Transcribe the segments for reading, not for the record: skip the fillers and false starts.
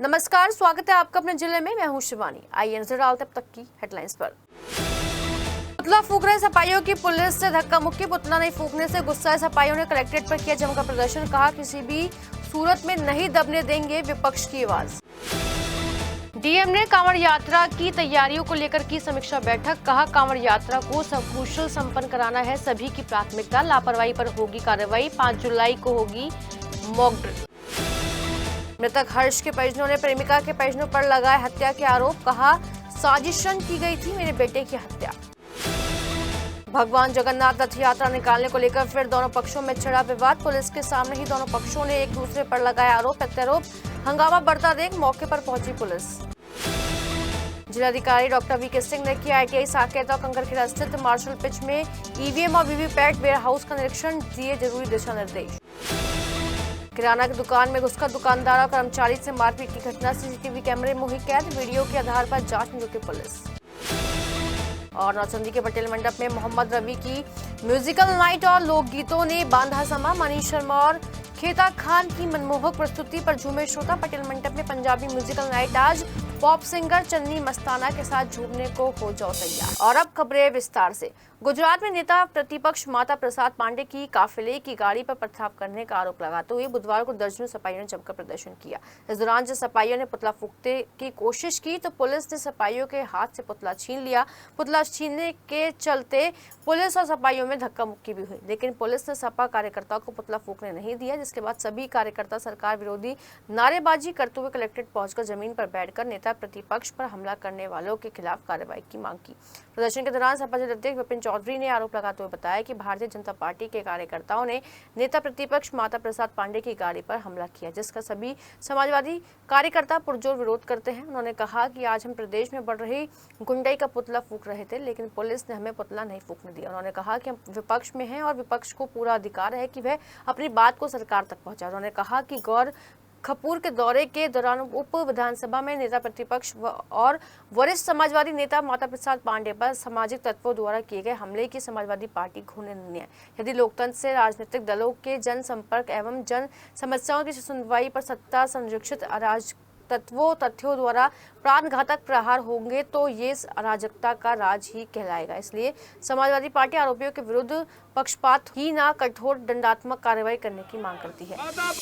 नमस्कार, स्वागत है आपका अपने जिले में। मैं हूं शिवानी। आइए नजर डालते अब तक की हेडलाइंस पर। पुतला फूंक रहे सपाइयों की पुलिस से धक्का मुक्की। पुतला नहीं फूंकने से गुस्साए सपाइयों ने कलेक्ट्रेट पर किया जमकर प्रदर्शन। कहा किसी भी सूरत में नहीं दबने देंगे विपक्ष की आवाज। डीएम ने कांवड़ यात्रा की तैयारियों को लेकर की समीक्षा बैठक। कहा कांवड़ यात्रा को सकुशल संपन्न कराना है सभी की प्राथमिकता। लापरवाही पर होगी कार्रवाई। 5 जुलाई को होगी मॉक ड्रिल। मृतक हर्ष के परिजनों ने प्रेमिका के परिजनों पर लगाए हत्या के आरोप। कहा साजिशन की गई थी मेरे बेटे की हत्या। भगवान जगन्नाथ रथ यात्रा निकालने को लेकर फिर दोनों पक्षों में छिड़ा विवाद। पुलिस के सामने ही दोनों पक्षों ने एक दूसरे पर लगाए आरोप प्रत्यारोप। हंगामा बढ़ता देख मौके पर पहुंची पुलिस। जिलाधिकारी डॉक्टर वीके सिंह ने किया आईटीआई साकेत और कंकरखेड़ा स्थित मार्शल पिच में ईवीएम और वीवीपैट वेयर हाउस का निरीक्षण। दिए जरूरी दिशा निर्देश। किराना की दुकान में घुसकर दुकानदार और कर्मचारी से मारपीट की घटना। सीसीटीवी कैमरे में हुई कैद। वीडियो के आधार पर जांच में जुटी पुलिस। और नौचंदी के पटेल मंडप में मोहम्मद रफी की म्यूजिकल नाइट और लोकगीतों ने बांधा समा। मनीष शर्मा और खेता खान की मनमोहक प्रस्तुति पर झूमे श्रोता। पटेल मंडप में पंजाबी म्यूजिकल नाइट। आज पॉप सिंगर चन्नी मस्ताना के साथ झूमने को हो जाओ तैयार। और अब खबरें विस्तार से। गुजरात में नेता प्रतिपक्ष माता प्रसाद पांडे की काफिले की गाड़ी पर पथराव करने का आरोप लगाते हुए बुधवार को दर्जनों सपाइयों ने जमकर प्रदर्शन किया। इस दौरान जब सपाइयों ने पुतला फूंकने की कोशिश की तो पुलिस ने सपाइयों के हाथ से पुतला छीन लिया। पुतला छीनने के चलते पुलिस और सपाइयों में धक्का मुक्की भी हुई, लेकिन पुलिस ने सपा कार्यकर्ताओं को पुतला फूंकने नहीं दिया, जिसके बाद सभी कार्यकर्ता सरकार विरोधी नारेबाजी करते हुए कलेक्ट्रेट पहुंचकर जमीन पर बैठकर नेता प्रतिपक्ष पर हमला करने वालों के खिलाफ कार्रवाई की मांग की। प्रदर्शन के दौरान सपा अध्यक्ष विपिन चौधरी ने आरोप लगाते हुए बताया कि भारतीय जनता पार्टी के कार्यकर्ताओं ने नेता प्रतिपक्ष माता प्रसाद पांडे की गाड़ी पर हमला किया, जिसका सभी समाजवादी कार्यकर्ता पुरजोर विरोध करते हैं। उन्होंने कहा कि आज हम प्रदेश में बढ़ रही गुंडाई का पुतला फूंक रहे थे, लेकिन पुलिस ने हमें पुतला नहीं फूंकने दिया। उन्होंने कहा कि हम विपक्ष में हैं और विपक्ष को पूरा अधिकार है कि वह अपनी बात को सरकार तक पहुंचाए। उन्होंने कहा कि गौर खपूर के दौरे के दौरान उप विधानसभा में नेता प्रतिपक्ष और वरिष्ठ समाजवादी नेता माता प्रसाद पांडे पर सामाजिक तत्वों द्वारा किए गए हमले की समाजवादी पार्टी घृणनीय है। यदि लोकतंत्र से राजनीतिक दलों के जन संपर्क एवं जन समस्याओं की सुनवाई पर सत्ता संरक्षित तथ्यों द्वारा प्राणघातक प्रहार होंगे तो ये अराजकता का राज ही कहलाएगा। इसलिए समाजवादी पार्टी आरोपियों के विरुद्ध पक्षपात ही ना कठोर दंडात्मक कार्रवाई करने की मांग करती है।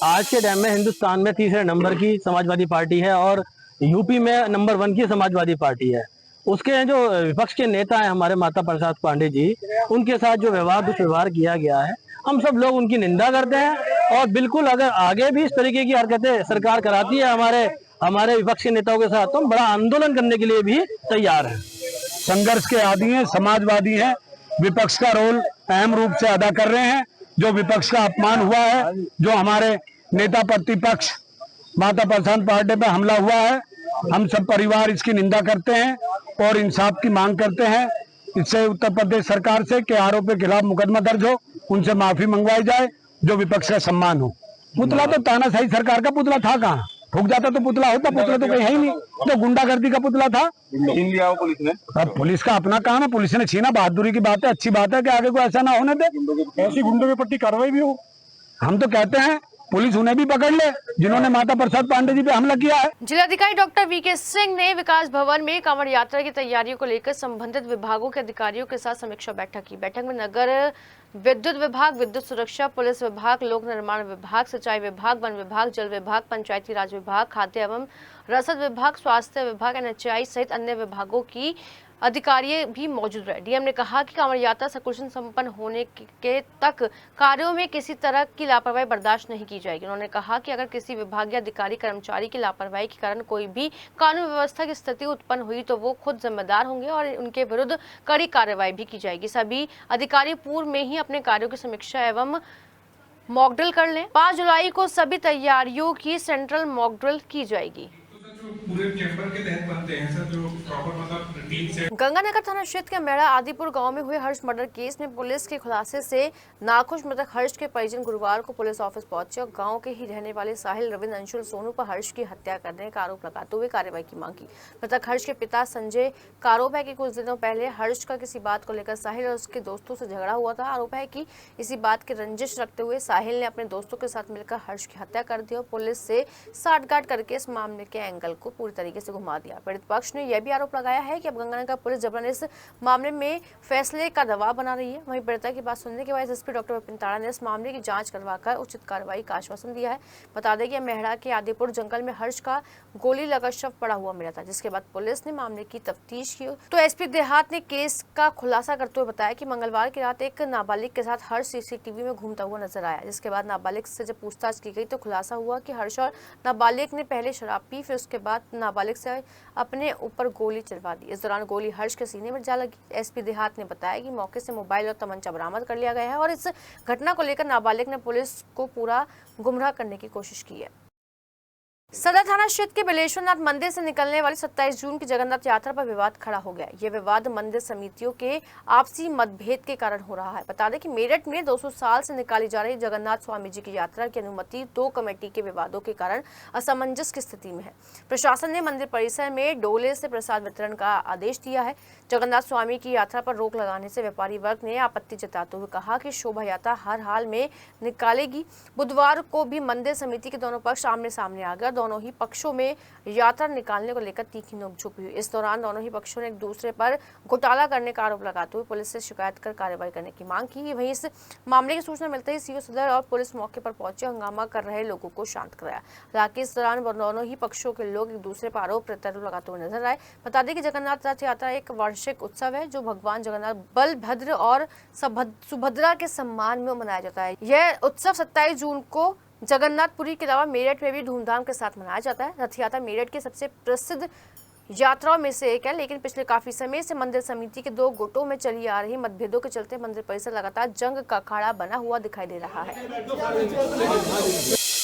आज के टाइम में हिंदुस्तान में तीसरे नंबर की समाजवादी पार्टी है और यूपी में नंबर 1 की समाजवादी पार्टी है। उसके जो विपक्ष के नेता है हमारे माता प्रसाद पांडे जी, उनके साथ जो दुष्व्यवहार किया गया है, हम सब लोग उनकी निंदा करते हैं और बिल्कुल अगर आगे भी इस तरीके की हरकतें सरकार कराती है हमारे विपक्ष के नेताओं के साथ, तो हम बड़ा आंदोलन करने के लिए भी तैयार हैं। संघर्ष के आदी हैं, समाजवादी हैं, विपक्ष का रोल अहम रूप से अदा कर रहे हैं। जो विपक्ष का अपमान हुआ है, जो हमारे नेता प्रतिपक्ष माता प्रसाद पांडे पे हमला हुआ है, हम सब परिवार इसकी निंदा करते हैं और इंसाफ की मांग करते हैं। इससे उत्तर प्रदेश सरकार से कि आरोप के खिलाफ मुकदमा दर्ज हो, उनसे माफी मंगवाई जाए, जो विपक्ष का सम्मान हो। पुतला तो तानाशाही सरकार का पुतला था, कहाँ ठुक जाता तो पुतला होता, पुतला तो कहीं है ही नहीं, तो गुंडागर्दी का पुतला था। छीन लिया पुलिस ने। अब पुलिस का अपना काम है, पुलिस ने छीना, बहादुरी की बात है, अच्छी बात है कि आगे को ऐसा ना होने दे, ऐसी गुंडों के प्रति कार्रवाई भी हो। हम तो कहते हैं पुलिस उन्हें भी पकड़ ले जिन्होंने माता प्रसाद पांडे जी पे हमला किया है। जिलाधिकारी डॉक्टर वीके सिंह ने विकास भवन में कांवड़ यात्रा की तैयारियों को लेकर संबंधित विभागों के अधिकारियों के साथ समीक्षा बैठक की। बैठक में नगर विद्युत विभाग, विद्युत सुरक्षा, पुलिस विभाग, लोक निर्माण विभाग, सिंचाई विभाग, वन विभाग, जल विभाग, पंचायती राज विभाग, खाद्य एवं रसद विभाग, स्वास्थ्य विभाग, एनएचएआई सहित अन्य विभागों की अधिकारी भी मौजूद रहे। डीएम ने कहा कि कांवड़ यात्रा सकुशल संपन्न होने के तक कार्यों में किसी तरह की लापरवाही बर्दाश्त नहीं की जाएगी। उन्होंने कहा कि अगर किसी विभागीय अधिकारी कर्मचारी की लापरवाही के कारण कोई भी कानून व्यवस्था की स्थिति उत्पन्न हुई तो वो खुद जिम्मेदार होंगे और उनके विरुद्ध कड़ी कार्रवाई भी की जाएगी। सभी अधिकारी पूर्व में ही अपने कार्यों की समीक्षा एवं मॉक ड्रिल कर लें। 5 जुलाई को सभी तैयारियों की सेंट्रल मॉक ड्रिल की जाएगी। पूरे चैम्बर के तहत बनते हैं सर, जो प्रॉपर मतलब टीम से। गंगानगर थाना क्षेत्र के मेड़ा आदिपुर गांव में हुए हर्ष मर्डर केस में पुलिस के खुलासे से नाखुश मृतक हर्ष के परिजन गुरुवार को पुलिस ऑफिस पहुंचे और गांव के ही रहने वाले साहिल रविंद्र अंशुल सोनू पर हर्ष की हत्या करने का आरोप लगाते हुए कार्रवाई की मांग की। मृतक हर्ष के पिता संजय का आरोप है कि कुछ दिनों पहले हर्ष का किसी बात को लेकर साहिल और उसके दोस्तों से झगड़ा हुआ था। आरोप है कि इसी बात की रंजिश रखते हुए साहिल ने अपने दोस्तों के साथ मिलकर हर्ष की हत्या कर दी और पुलिस से साठगांठ करके इस मामले के एंगल को पूरी तरीके से घुमा दिया। पीड़ित पक्ष ने यह भी आरोप लगाया है कि अब गंगानगर पुलिस जबरन इस मामले में फैसले का दबाव बना रही है। वहीं पीड़िता की बात सुनने के बाद एसपी डॉक्टर विपिन ताड़ा ने इस मामले की जांच करवाकर उचित कार्रवाई का आश्वासन दिया है। बता दें कि मेहड़ा के आदिपुर जंगल में हर्ष का गोली लगा शव पड़ा हुआ मिला था, जिसके बाद पुलिस ने मामले की तफ्तीश की तो एसपी देहात ने केस का खुलासा करते हुए बताया कि मंगलवार की रात एक नाबालिग के साथ हर्ष सीसीटीवी में घूमता हुआ नजर आया, जिसके बाद नाबालिग से जब पूछताछ की गई तो खुलासा हुआ कि हर्ष और नाबालिग ने पहले शराब पी, फिर उसके बाद नाबालिग से अपने ऊपर गोली चलवा दी। इस दौरान गोली हर्ष के सीने में जा लगी। एसपी देहात ने बताया कि मौके से मोबाइल और तमंचा बरामद कर लिया गया है और इस घटना को लेकर नाबालिग ने पुलिस को पूरा गुमराह करने की कोशिश की है। सदर थाना क्षेत्र के बिलेश्वरनाथ मंदिर से निकलने वाली 27 जून की जगन्नाथ यात्रा पर विवाद खड़ा हो गया। यह विवाद मंदिर समितियों के आपसी मतभेद के कारण हो रहा है। बता दें कि मेरठ में 200 साल से निकाली जा रही जगन्नाथ स्वामी जी की यात्रा की अनुमति 2 कमेटी के विवादों के कारण असमंजस की स्थिति में है। प्रशासन ने मंदिर परिसर में डोले से प्रसाद वितरण का आदेश दिया है। जगन्नाथ स्वामी की यात्रा पर रोक लगाने से व्यापारी वर्ग ने आपत्ति जताते हुए कहा कि शोभा यात्रा हर हाल में निकालेगी। बुधवार को भी मंदिर समिति के दोनों पक्ष आमने सामने आ गए। दोनों ही पक्षों में यात्रा निकालने को लेकर तीखी नोकझोंक हुई। इस दौरान दोनों ही पक्षों ने एक दूसरे पर घोटाला करने का आरोप लगाते हुए पुलिस से शिकायत कर कार्रवाई करने की मांग की। वहीं इस मामले की सूचना मिलते ही सीओ सदर और पुलिस मौके पर पहुंचे, हंगामा कर रहे लोगों को शांत कराया। हालांकि इस दौरान दोनों ही पक्षों के लोग एक दूसरे पर आरोप प्रत्यारोप लगाते हुए नजर आए। बता दें कि जगन्नाथ रथ यात्रा एक वार्षिक उत्सव है जो भगवान जगन्नाथ, बलभद्र और सुभद्रा के सम्मान में मनाया जाता है। यह उत्सव 27 जून को जगन्नाथपुरी के अलावा मेरठ में भी धूमधाम के साथ मनाया जाता है। रथ यात्रा मेरठ की सबसे प्रसिद्ध यात्राओं में से एक है, लेकिन पिछले काफी समय से मंदिर समिति के 2 गुटों में चली आ रही मतभेदों के चलते मंदिर परिसर लगातार जंग का अखाड़ा बना हुआ दिखाई दे रहा है।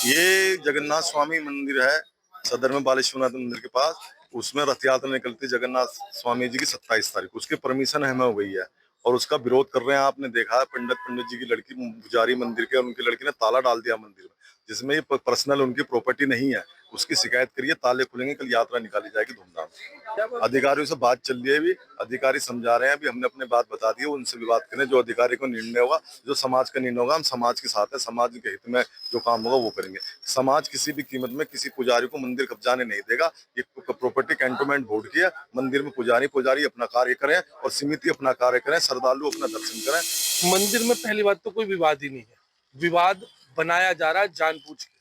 ये जगन्नाथ स्वामी मंदिर है सदर में, बालेश्वरनाथ मंदिर के पास। उसमें रथ यात्रा निकलती जगन्नाथ स्वामी जी की 27 तारीख। उसकी परमिशन हमें हो गई है और उसका विरोध कर रहे हैं। आपने देखा है पंडित जी की लड़की पुजारी मंदिर के, उनकी लड़की ने ताला डाल दिया मंदिर में, जिसमें ये पर्सनल उनकी प्रॉपर्टी नहीं है। उसकी शिकायत करिए, ताले खुलेंगे, कल यात्रा निकाली जाएगी धूमधाम से। अधिकारियों से बात चल रही है, भी अधिकारी समझा रहे हैं। अभी हमने अपने बात बता दी है, उनसे भी बात करें। जो अधिकारी को निर्णय होगा, जो समाज का निर्णय होगा, हम समाज के साथ है। समाज के हित में जो काम होगा वो करेंगे। समाज किसी भी कीमत में किसी पुजारी को मंदिर कब्जाने नहीं देगा। ये प्रॉपर्टी कैंटोनमेंट बोर्ड की है। मंदिर में पुजारी अपना कार्य करें और समिति अपना कार्य करें, श्रद्धालु अपना दर्शन करें। मंदिर में पहली बात तो कोई विवाद ही नहीं है। विवाद बनाया जा रहा है जानबूझ के,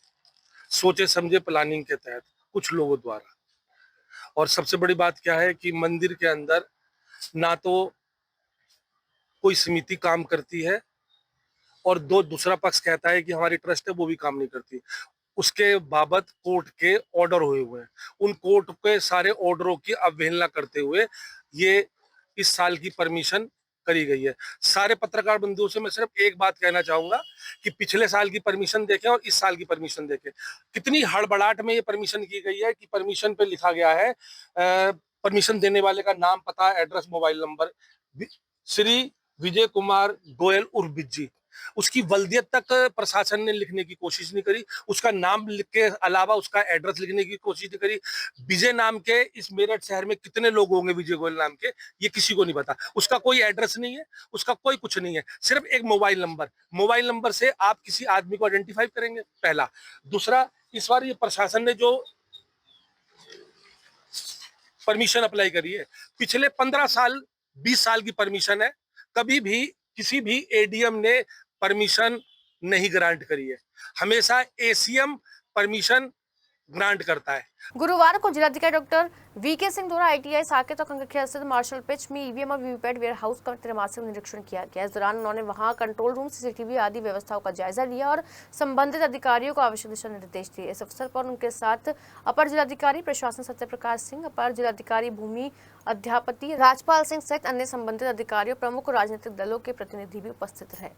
सोचे समझे प्लानिंग के तहत कुछ लोगों द्वारा। और सबसे बड़ी बात क्या है कि मंदिर के अंदर ना तो कोई समिति काम करती है और दूसरा पक्ष कहता है कि हमारी ट्रस्ट है वो भी काम नहीं करती। उसके बाबत कोर्ट के ऑर्डर हुए हैं। उन कोर्ट के सारे ऑर्डरों की अवहेलना करते हुए ये इस साल की परमिशन करी गई है। सारे पत्रकार बंधुओं से मैं सिर्फ एक बात कहना चाहूंगा कि पिछले साल की परमिशन देखें और इस साल की परमिशन देखें। कितनी हड़बड़ाहट में ये परमिशन की गई है कि परमिशन पे लिखा गया है परमिशन देने वाले का नाम, पता, address, mobile number, Shri Vijay Kumar Goyal उर्फ बिज्जी। उसकी वल्दियत तक प्रशासन ने लिखने की कोशिश नहीं करी। उसका नाम लिख के अलावा उसका एड्रेस लिखने की कोशिश नहीं करी। विजय नाम के इस मेरठ शहर में कितने लोग होंगे विजय गोयल नाम के, ये किसी को नहीं पता। उसका कोई एड्रेस नहीं है, उसका कोई कुछ नहीं है, सिर्फ एक मोबाइल नंबर से आप किसी आदमी को आइडेंटिफाई करेंगे, पहला। दूसरा, इस बार ये प्रशासन ने जो परमिशन अप्लाई करी है, पिछले 15 साल 20 साल की परमिशन है। कभी भी किसी भी एडीएम ने परमिशन नहीं ग्रांट करी है। हमेशा एसीएम परमिशन ग्रांट करता है। गुरुवार को जिलाधिकारी डॉक्टर वीके सिंह द्वारा आईटीआई साकेत और कंकड़खेड़ा स्थित मार्शल पिच में ईवीएम और वीवीपैट वेयर हाउस का त्रैमासिक निरीक्षण किया गया। इस दौरान उन्होंने वहां कंट्रोल रूम, सीसीटीवी आदि व्यवस्थाओं का जायजा लिया और संबंधित अधिकारियों को आवश्यक दिशा निर्देश दिए। इस अवसर पर उनके साथ अपर जिलाधिकारी प्रशासन सत्यप्रकाश सिंह, अपर जिलाधिकारी भूमि अध्यापति राजपाल सिंह सहित अन्य संबंधित अधिकारियों, प्रमुख राजनीतिक दलों के प्रतिनिधि भी उपस्थित रहे।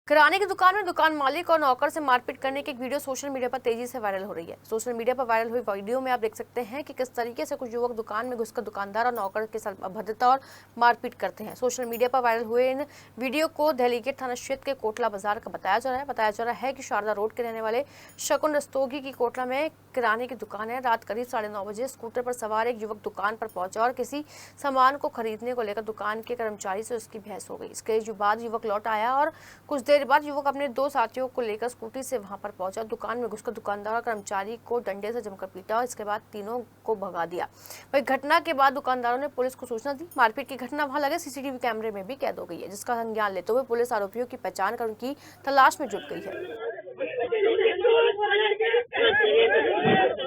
किराने की दुकान में दुकान मालिक और नौकर से मारपीट करने की एक वीडियो सोशल मीडिया पर तेजी से वायरल हो रही है। सोशल मीडिया पर वायरल हुई वीडियो में आप देख सकते हैं कि किस तरीके से कुछ युवक दुकान में घुसकर दुकानदार और नौकर के साथ अभद्रता और मारपीट करते हैं। सोशल मीडिया पर वायरल हुए इन वीडियो को दिल्ली गेट थाना क्षेत्र के कोटला बाजार का बताया जा रहा है कि शारदा रोड के रहने वाले शकुन रस्तोगी की कोटला में किराने की दुकान है। रात करीब 9:30 बजे स्कूटर पर सवार एक युवक दुकान पर पहुंचा और किसी सामान को खरीदने को लेकर दुकान के कर्मचारी से उसकी बहस हो गई। इसके बाद युवक लौट आया और कुछ देर बाद युवक अपने 2 साथियों को लेकर स्कूटी से वहां पर पहुंचा। दुकान में घुसकर दुकानदार और कर्मचारी को डंडे से जमकर पीटा और इसके बाद तीनों को भगा दिया। वही घटना के बाद दुकानदारों ने पुलिस को सूचना दी। मारपीट की घटना वहां लगे सीसीटीवी कैमरे में भी कैद हो गई है, जिसका संज्ञान लेते हुए पुलिस आरोपियों की पहचान कर उनकी तलाश में जुट गई है।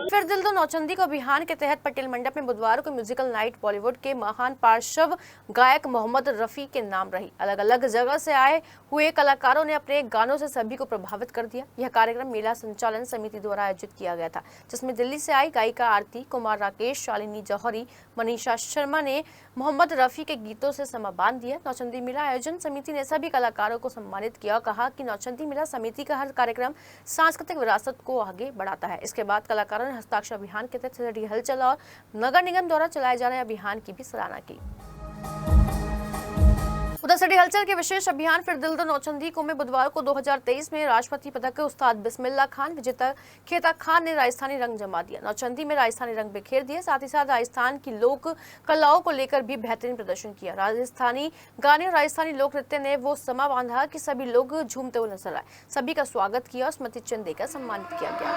फिर दिल दो नौचंदी को अभियान के तहत पटेल मंडप में बुधवार को म्यूजिकल नाइट बॉलीवुड के महान पार्श्व गायक मोहम्मद रफी के नाम रही। अलग अलग जगह से आए हुए कलाकारों ने अपने गानों से सभी को प्रभावित कर दिया। यह कार्यक्रम मेला संचालन समिति द्वारा आयोजित किया गया था, जिसमें दिल्ली से आई गायिका आरती कुमार, राकेश, शालिनी जौहरी, मनीषा शर्मा ने मोहम्मद रफी के गीतों से समा बांध दिया। नौचंदी मेला आयोजन समिति ने सभी कलाकारों को सम्मानित किया और कहा कि नौचंदी मेला समिति का हर कार्यक्रम सांस्कृतिक विरासत को आगे बढ़ाता है। इसके बाद कलाकारों ने हस्ताक्षर अभियान के तहत सिटी हलचल और नगर निगम द्वारा चलाए जा रहे अभियान की भी सराहना की। उधर सिटी हलचल के विशेष अभियान फिर दिल दो नौचंदी को में बुधवार को 2023 में राष्ट्रपति पदक के उस्ताद बिस्मिल्लाह खान, विजेता खेता खान ने राजस्थानी रंग जमा दिया। नौचंदी में राजस्थानी रंग बिखेर दिए। साथ ही साथ राजस्थान की लोक कलाओं को लेकर भी बेहतरीन प्रदर्शन किया। राजस्थानी गाने और राजस्थानी लोक नृत्य ने वो समा बांधा कि सभी लोग झूमते हुए नजर आए। सभी का स्वागत किया और स्मृति चिन्ह देकर सम्मानित किया गया।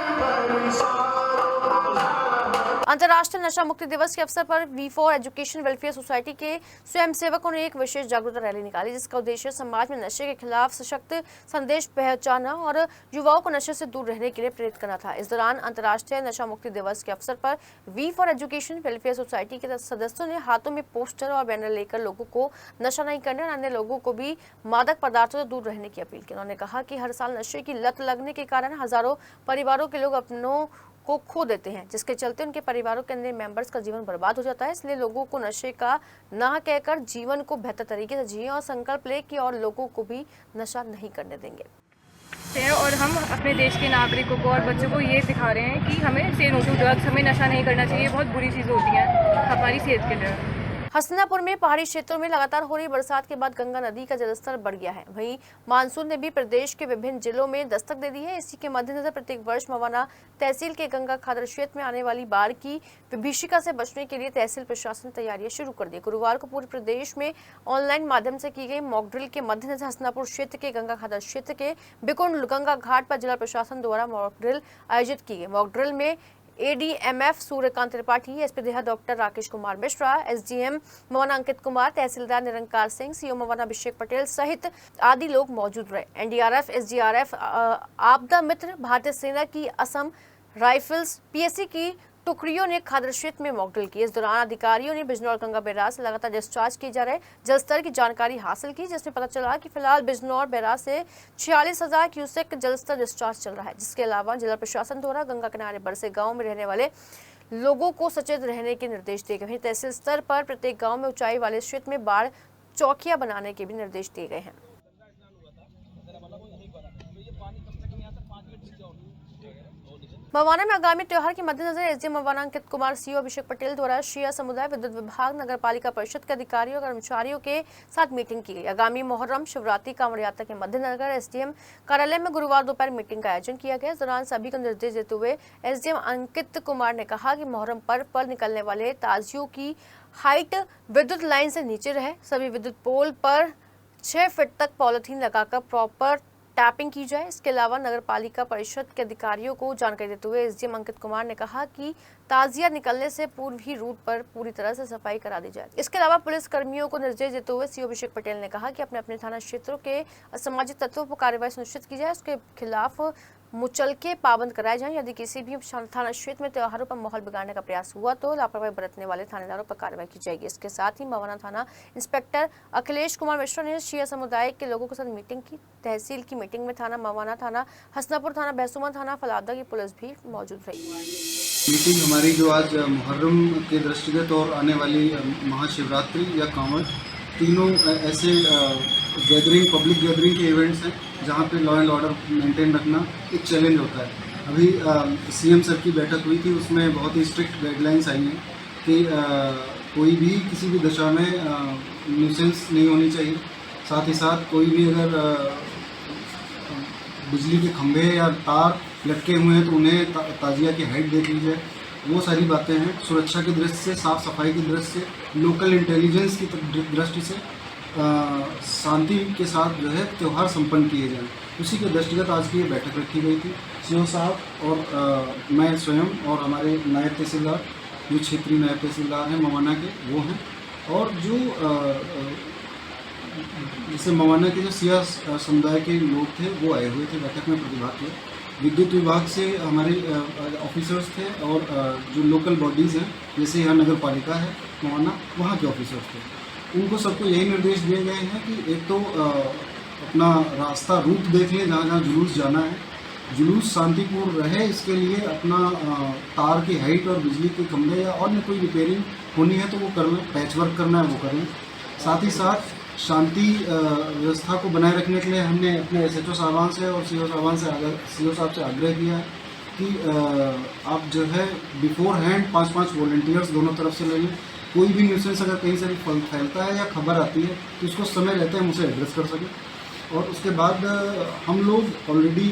अंतर्राष्ट्रीय नशा मुक्ति दिवस के अवसर पर V4 एजुकेशन वेलफेयर सोसाइटी के स्वयंसेवकों ने एक विशेष जागरूकता रैली निकाली, जिसका उद्देश्य समाज में नशे के खिलाफ सशक्त संदेश पहुंचाना और युवाओं को नशे से दूर रहने के लिए प्रेरित करना था। इस दौरान अंतर्राष्ट्रीय नशा मुक्ति दिवस के अवसर पर V4 एजुकेशन वेलफेयर सोसाइटी के सदस्यों ने हाथों में पोस्टर और बैनर लेकर लोगों को नशा नहीं करने और अन्य लोगों को भी मादक पदार्थों से दूर रहने की अपील की। उन्होंने कहा कि हर साल नशे की लत लगने के कारण हजारों परिवारों के लोग अपनों को खो देते हैं, जिसके चलते उनके परिवारों के अन्य मेंबर्स का जीवन बर्बाद हो जाता है। इसलिए लोगों को नशे का ना कहकर जीवन को बेहतर तरीके से जिए और संकल्प ले कि और लोगों को भी नशा नहीं करने देंगे। और हम अपने देश के नागरिकों को और बच्चों को ये सिखा रहे हैं कि हमें से नो टू ड्रग्स, हमें नशा नहीं करना चाहिए। बहुत बुरी चीज़ होती है हमारी सेहत के लिए। हसनापुर में पहाड़ी क्षेत्रों में लगातार हो रही बरसात के बाद गंगा नदी का जलस्तर बढ़ गया है। वहीं मानसून ने भी प्रदेश के विभिन्न जिलों में दस्तक दे दी है। इसी के मद्देनजर प्रत्येक वर्ष मवाना तहसील के गंगा खादर क्षेत्र में आने वाली बाढ़ की विभीषिका से बचने के लिए तहसील प्रशासन तैयारियां शुरू कर दी। गुरुवार को पूरे प्रदेश में ऑनलाइन माध्यम से की गई मॉक ड्रिल के मद्देनजर हसनापुर क्षेत्र के गंगा खादर क्षेत्र के बिकुंड गंगा घाट पर जिला प्रशासन द्वारा मॉक ड्रिल आयोजित की गई। मॉक ड्रिल में ADMF सूर्यकांत त्रिपाठी, SP देहा डॉक्टर राकेश कुमार मिश्रा, SDM मवाना अंकित कुमार, तहसीलदार निरंकार सिंह, CO मवाना अभिषेक पटेल सहित आदि लोग मौजूद रहे। NDRF, SDRF, आपदा मित्र, भारतीय सेना की, असम राइफल्स, PSC की टुकड़ियों ने खादर क्षेत्र में मॉक ड्रिल की। इस दौरान अधिकारियों ने बिजनौर गंगा बैराज से लगातार डिस्चार्ज किए जा रहे जलस्तर की जानकारी हासिल की, जिसमें पता चला कि फिलहाल बिजनौर बैराज से 46,000 क्यूसेक जलस्तर डिस्चार्ज चल रहा है। जिसके अलावा जिला प्रशासन द्वारा गंगा किनारे बरसे गाँव में रहने वाले लोगों को सचेत रहने के निर्देश दिए गए। वहीं तहसील स्तर पर प्रत्येक गाँव में ऊंचाई वाले क्षेत्र में बाढ़ चौकियां बनाने के भी निर्देश दिए गए हैं। मवाना में आगामी त्योहार के मद्देनजर SDM मवाना अंकित कुमार, CO अभिषेक पटेल द्वारा शिया समुदाय विद्युत विभाग नगर पालिका परिषद के अधिकारियों और कर्मचारियों के साथ मीटिंग की गई। आगामी मोहर्रम शिवरात्रि कांवड़ यात्रा के मद्देनजर SDM कार्यालय में गुरुवार दोपहर मीटिंग का आयोजन किया गया। इस दौरान सभी को निर्देश देते हुए SDM अंकित कुमार ने कहा कि मोहर्रम पर्व पर निकलने वाले ताजियों की हाइट विद्युत लाइन से नीचे रहे। सभी विद्युत पोल पर 6 फीट तक पॉलिथीन लगाकर प्रॉपर टैपिंग की जाए। इसके अलावा नगर पालिका परिषद के अधिकारियों को जानकारी देते हुए SDM अंकित कुमार ने कहा कि ताजिया निकलने से पूर्व ही रूट पर पूरी तरह से सफाई करा दी जाए। इसके अलावा पुलिस कर्मियों को निर्देश देते हुए CO अभिषेक पटेल ने कहा कि अपने अपने थाना क्षेत्रों के असामाजिक तत्वों पर कार्रवाई सुनिश्चित की जाए, उसके खिलाफ मुचलके पाबंद कराए जाएं। यदि किसी भी थाना क्षेत्र में त्योहारों पर माहौल बिगाड़ने का प्रयास हुआ तो लापरवाही बरतने वाले थानेदारों पर कार्रवाई की जाएगी। इसके साथ ही मवाना थाना इंस्पेक्टर अखिलेश कुमार मिश्रा ने शिया समुदाय के लोगों के साथ मीटिंग की। तहसील की मीटिंग में थाना मवाना, थाना हसनापुर, थाना बहसुमा, थाना फलादा की पुलिस भी मौजूद रही। मीटिंग हमारी जो आज मुहर्रम के दृष्टिगत और आने वाली महाशिवरात्रि या कांवड़, तीनों ऐसे गैदरिंग, पब्लिक गैदरिंग के इवेंट्स हैं जहाँ पे लॉ एंड ऑर्डर मेंटेन रखना एक चैलेंज होता है। अभी सीएम सर की बैठक हुई थी, उसमें बहुत ही स्ट्रिक्ट गाइडलाइंस आई हैं कि कोई भी किसी भी दशा में न्यूसेंस नहीं होनी चाहिए। साथ ही साथ कोई भी अगर बिजली के खंभे या तार लटके हुए हैं तो उन्हें ताजिया की हाइट देख ली जाए। वो सारी बातें हैं। सुरक्षा की दृष्टि से, साफ सफाई की दृष्टि से, लोकल इंटेलिजेंस की दृष्टि से शांति के साथ जो है त्यौहार संपन्न किए जाएं, उसी के दृष्टिगत आज की ये बैठक रखी गई थी। सीओ साहब और मैं स्वयं और हमारे नायब तहसीलदार, जो क्षेत्रीय नायब तहसीलदार हैं मवाना के, वो हैं, और जो जैसे मवाना के जो सिया समुदाय के लोग थे वो आए हुए थे, बैठक में प्रतिभाग किया। विद्युत विभाग से हमारे ऑफिसर्स थे और जो लोकल बॉडीज़ हैं जैसे यहाँ नगर पालिका है मवाना, वहाँ के ऑफिसर्स थे। उनको सबको यही निर्देश दिए गए हैं कि एक तो अपना रास्ता रूट देख लें, जहाँ जहाँ जुलूस जाना है, जुलूस शांतिपूर्ण रहे, इसके लिए अपना तार की हाइट और बिजली के खंभे या अन्य कोई रिपेयरिंग होनी है तो वो कर लें, पैच वर्क करना है वो कर लें। साथ ही साथ शांति व्यवस्था को बनाए रखने के लिए हमने अपने एसएचओ साहबान से और सीओ साहब से आग्रह किया कि आप जो है बिफोर हैंड 5-5 वॉलंटियर्स दोनों तरफ से ले लें। कोई भी न्यूसेंस अगर कहीं से भी फैलता है या खबर आती है तो उसको समय रहते हैं उसे एड्रेस कर सकें। और उसके बाद हम लोग ऑलरेडी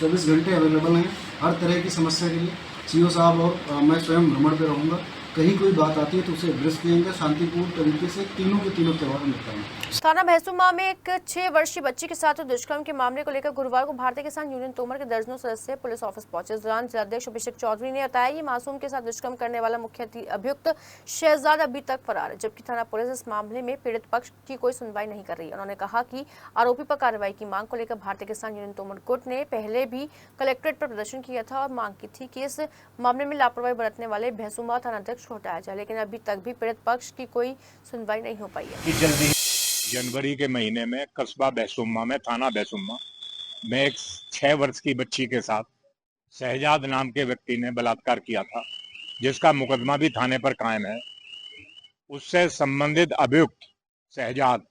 24 घंटे अवेलेबल हैं हर तरह की समस्या के लिए। सीओ साहब और मैं स्वयं भ्रमण पर रहूँगा, कहीं कोई बात आती है तो उसे एड्रेस किएंगे शांतिपूर्ण तरीके से। तीनों के तीनों त्यौहार निपटाएंगे। थाना भैंसुमा में एक 6 वर्षीय बच्ची के साथ दुष्कर्म के मामले को लेकर गुरुवार को भारतीय किसान यूनियन तोमर के दर्जनों सदस्य पुलिस ऑफिस पहुंचे। इस दौरान जिलाध्यक्ष अभिषेक चौधरी ने बताया कि मासूम के साथ दुष्कर्म करने वाला मुख्य अभियुक्त शहजाद अभी तक फरार है, जबकि थाना पुलिस इस मामले में पीड़ित पक्ष की कोई सुनवाई नहीं कर रही है। उन्होंने कहा कि आरोपी पर कार्रवाई की मांग को लेकर भारतीय किसान यूनियन तोमर गुट ने पहले भी कलेक्ट्रेट पर प्रदर्शन किया था और मांग की थी कि इस मामले में लापरवाही बरतने वाले भैंसुमा थानाध्यक्ष को हटाया जाए, लेकिन अभी तक भी पीड़ित पक्ष की कोई सुनवाई नहीं हो पाई है। जल्दी जनवरी के महीने में कस्बा भैंसुमा में, थाना भैंसुमा में एक 6 वर्ष की बच्ची के साथ शहजाद नाम के व्यक्ति ने बलात्कार किया था, जिसका मुकदमा भी थाने पर कायम है। उससे संबंधित अभियुक्त शहजाद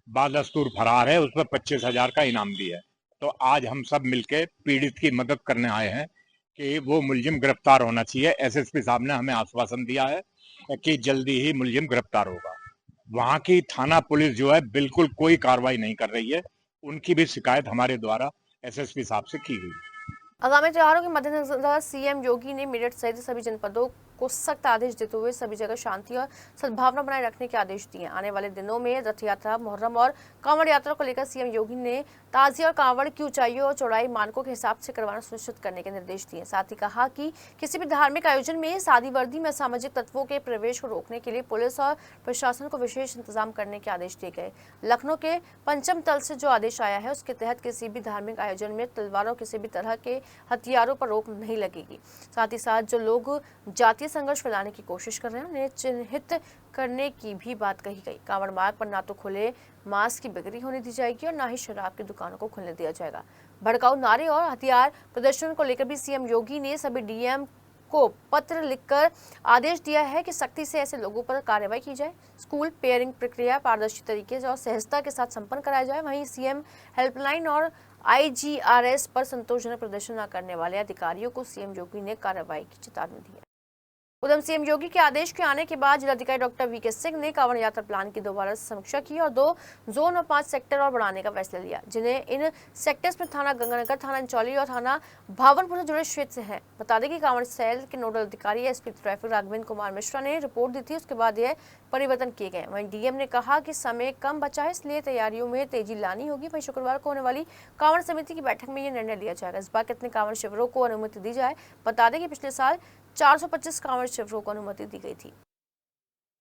बादस्तूर फरार है, उस पर 25,000 का इनाम भी है। तो आज हम सब मिलके पीड़ित की मदद करने आए हैं कि वो मुलजिम गिरफ्तार होना चाहिए। एसएसपी साहब ने हमें आश्वासन दिया है कि जल्दी ही मुलजिम गिरफ्तार होगा। वहाँ की थाना पुलिस जो है बिल्कुल कोई कार्रवाई नहीं कर रही है। उनकी भी शिकायत हमारे द्वारा एसएसपी साहब से की गई। आगामी त्योहारों के मद्देनजर सीएम योगी ने मेरठ सहित सभी जनपदों को सख्त आदेश देते हुए सभी जगह शांति और सद्भावना बनाए रखने के आदेश दिए। आने वाले दिनों में रथ यात्रा, मुहर्रम और कांवड़ यात्रा को लेकर सीएम योगी ने ताजिया और कांवड़ की ऊंचाइयों और चौड़ाई मानकों के हिसाब से करवाना सुनिश्चित करने के निर्देश दिए। साथ ही कहा कि किसी भी धार्मिक आयोजन में सादी वर्दी में असामाजिक तत्वों के प्रवेश को रोकने के लिए पुलिस और प्रशासन को विशेष इंतजाम करने के आदेश दिए गए। लखनऊ के पंचम तल से जो आदेश आया है उसके तहत किसी भी धार्मिक आयोजन में तलवारों किसी भी तरह के हथियारों पर रोक नहीं लगेगी। साथ ही साथ जो लोग जातीय संघर्ष फैलाने की कोशिश कर रहे हैं उन्हें चिन्हित करने की भी बात कही गई। कांवड़ मार्ग पर ना तो खुले मांस की बिक्री होने दी जाएगी और ना ही शराब की दुकानों को खुलने दिया जाएगा। भड़काऊ नारे और हथियार प्रदर्शन को लेकर भी सीएम योगी ने सभी डीएम को पत्र लिखकर आदेश दिया है कि सख्ती से ऐसे लोगों पर कार्रवाई की जाए। स्कूल पेयरिंग प्रक्रिया पारदर्शी तरीके से और सहजता के साथ संपन्न कराया जाए। वहीं सीएम हेल्पलाइन और IGRS पर संतोषजनक प्रदर्शन न करने वाले अधिकारियों को सीएम योगी ने कार्रवाई की चेतावनी दी है। उधर सीएम योगी के आदेश के आने के बाद जिलाधिकारी डॉक्टर VK सिंह ने कांवड़ यात्रा प्लान की दोबारा समीक्षा की और 2 जोन और 5 सेक्टर और बढ़ाने का फैसला लिया, जिन्हें इन सेक्टर्स में थाना गंगानगर, थाना इंचौली और थाना भावनपुर से जुड़े क्षेत्र हैं। बता दें कि कांवड़ सेल के नोडल अधिकारी SP ट्रैफिक राघवेंद्र कुमार मिश्रा ने रिपोर्ट दी थी, उसके बाद यह परिवर्तन किए गए। वहीं डीएम ने कहा कि समय कम बचा है, इसलिए तैयारियों में तेजी लानी होगी। वहीं शुक्रवार को होने वाली कांवड़ समिति की बैठक में यह निर्णय लिया जाएगा इस बार कितने कांवड़ शिविरों को अनुमति दी जाए। बता दें कि पिछले साल 425 कांवड़ शिविरों को अनुमति दी गई थी।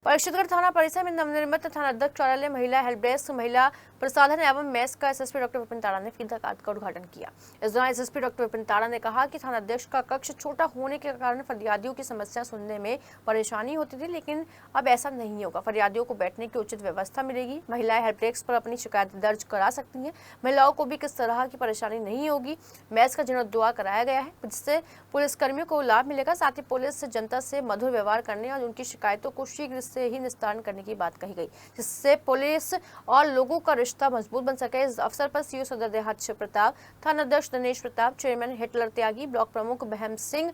परिषदगढ़ थाना परिसर में नवनिर्मित थानाध्यक्ष कार्यालय, महिला हेल्प डेस्क, महिला प्रसाधन एवं मेस का एसएसपी डॉक्टर विपिन ताड़ा ने फीता काट का उद्घाटन किया। इस दौरान एसएसपी डॉक्टर विपिन ताड़ा ने कहा कि थानाध्यक्ष का कक्ष छोटा होने के कारण फरियादियों की समस्या सुनने में परेशानी होती थी, लेकिन अब ऐसा नहीं होगा। फरियादियों को बैठने की उचित व्यवस्था मिलेगी। महिलाएं हेल्प डेस्क पर अपनी शिकायत दर्ज करा सकती हैं। महिलाओं को भी किस तरह की परेशानी नहीं होगी। मेस का जीर्णोद्धार कराया गया है, जिससे पुलिसकर्मियों को लाभ मिलेगा। साथ ही पुलिस जनता से मधुर व्यवहार करने और उनकी शिकायतों को शीघ्र से से ही निस्तारण करने की बात कही गई, जिससे पुलिस और लोगों का रिश्ता मजबूत बन सके। इस अवसर पर सीओ सदर देहात शिव प्रताप, थानाध्यक्ष दिनेश प्रताप, चेयरमैन हिटलर त्यागी, ब्लॉक प्रमुख बहम सिंह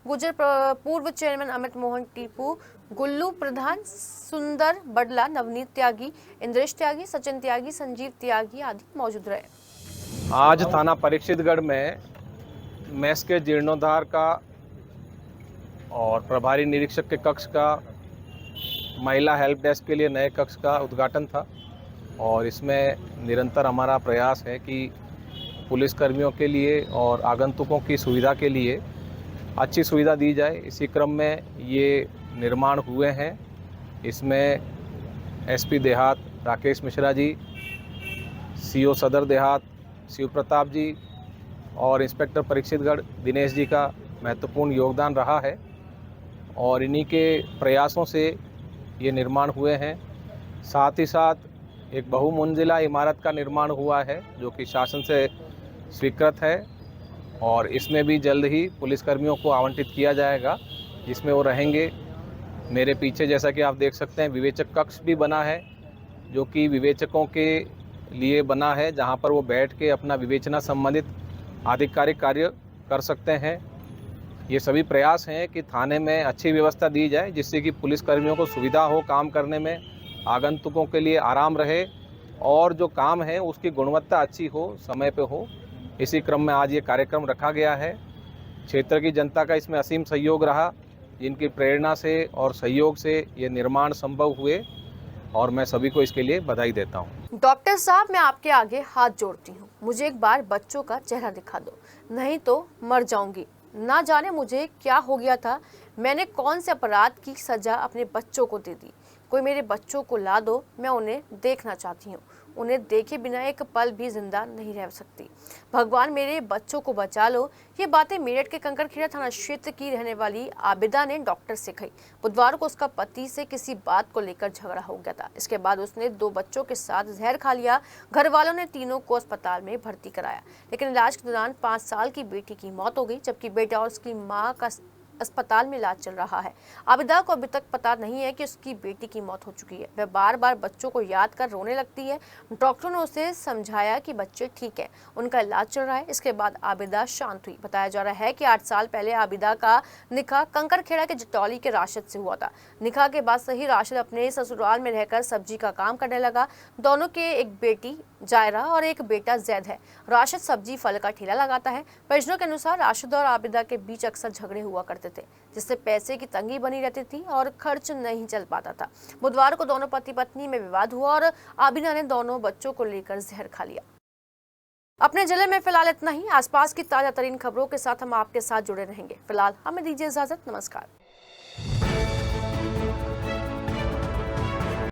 गुजर, पूर्व चेयरमैन अमित मोहन टीपू, गुल्लू प्रधान, सुंदर बडला, नवनीत त्यागी, इंद्रेश त्यागी, सचिन त्यागी, संजीव त्यागी आदि मौजूद रहे। आज थाना परीक्षितगढ़ में मेस के जीर्णोद्धार का और प्रभारी निरीक्षक के कक्ष का, महिला हेल्प डेस्क के लिए नए कक्ष का उद्घाटन था और इसमें निरंतर हमारा प्रयास है कि पुलिस कर्मियों के लिए और आगंतुकों की सुविधा के लिए अच्छी सुविधा दी जाए। इसी क्रम में ये निर्माण हुए हैं। इसमें एसपी देहात राकेश मिश्रा जी, सीओ सदर देहात शिव प्रताप जी और इंस्पेक्टर परीक्षितगढ़ दिनेश जी का महत्वपूर्ण योगदान रहा है और इन्हीं के प्रयासों से ये निर्माण हुए हैं। साथ ही साथ एक बहुमंजिला इमारत का निर्माण हुआ है जो कि शासन से स्वीकृत है और इसमें भी जल्द ही पुलिसकर्मियों को आवंटित किया जाएगा, जिसमें वो रहेंगे। मेरे पीछे जैसा कि आप देख सकते हैं विवेचक कक्ष भी बना है जो कि विवेचकों के लिए बना है, जहां पर वो बैठ के अपना विवेचना संबंधित आधिकारिक कार्य कर सकते हैं। ये सभी प्रयास हैं कि थाने में अच्छी व्यवस्था दी जाए जिससे कि पुलिसकर्मियों को सुविधा हो काम करने में, आगंतुकों के लिए आराम रहे और जो काम है उसकी गुणवत्ता अच्छी हो, समय पे हो। इसी क्रम में आज ये कार्यक्रम रखा गया है। क्षेत्र की जनता का इसमें असीम सहयोग रहा, जिनकी प्रेरणा से और सहयोग से ये निर्माण संभव हुए और मैं सभी को इसके लिए बधाई देता हूँ। डॉक्टर साहब, मैं आपके आगे हाथ जोड़ती हूँ, मुझे एक बार बच्चों का चेहरा दिखा दो, नहीं तो मर जाऊंगी। ना जाने मुझे क्या हो गया था, मैंने कौन से अपराध की सजा अपने बच्चों को दे दी। कोई मेरे बच्चों को ला दो, मैं उन्हें देखना चाहती हूँ। उन्हें देखे बिना एक पल भी जिंदा नहीं रह सकती। भगवान मेरे बच्चों को बचा लो। ये बातें मेरठ के कंकड़खेड़ा थाना क्षेत्र की रहने वाली आबिदा ने डॉक्टर से कही। बुधवार को उसका पति से किसी बात को लेकर झगड़ा हो गया था। इसके बाद उसने 2 बच्चों के साथ जहर खा लिया। घर वालों ने तीनों को अस्पताल में भर्ती कराया, लेकिन इलाज के दौरान 5 साल की बेटी की मौत हो गई, जबकि बेटा और उसकी माँ का अस्पताल में इलाज चल रहा है। आबिदा को अभी तक पता नहीं है कि उसकी बेटी की मौत हो चुकी है। वह बार बार बच्चों को याद कर रोने लगती है। डॉक्टरों ने उसे समझाया कि बच्चे ठीक है, उनका इलाज चल रहा है। इसके बाद आबिदा शांत हुई। बताया जा रहा है कि 8 साल पहले आबिदा का निकाह कंकड़खेड़ा के जटौली के राशिद से हुआ था। निकाह के बाद से ही राशिद अपने ससुराल में रहकर सब्जी का काम करने लगा। दोनों के एक बेटी जायरा और एक बेटा जैद है। राशिद सब्जी फल का ठेला लगाता है। परिजनों के अनुसार राशिद और आबिदा के बीच अक्सर झगड़े हुआ करते थे, जिससे पैसे की तंगी बनी रहती थी और खर्च नहीं चल पाता था। बुधवार को दोनों पति पत्नी में विवाद हुआ और आबिदा ने दोनों बच्चों को लेकर जहर खा लिया। अपने जिले में फिलहाल इतना ही। आसपास की ताजा तरीन खबरों के साथ हम आपके साथ जुड़े रहेंगे। फिलहाल हमें दीजिए इजाजत। नमस्कार।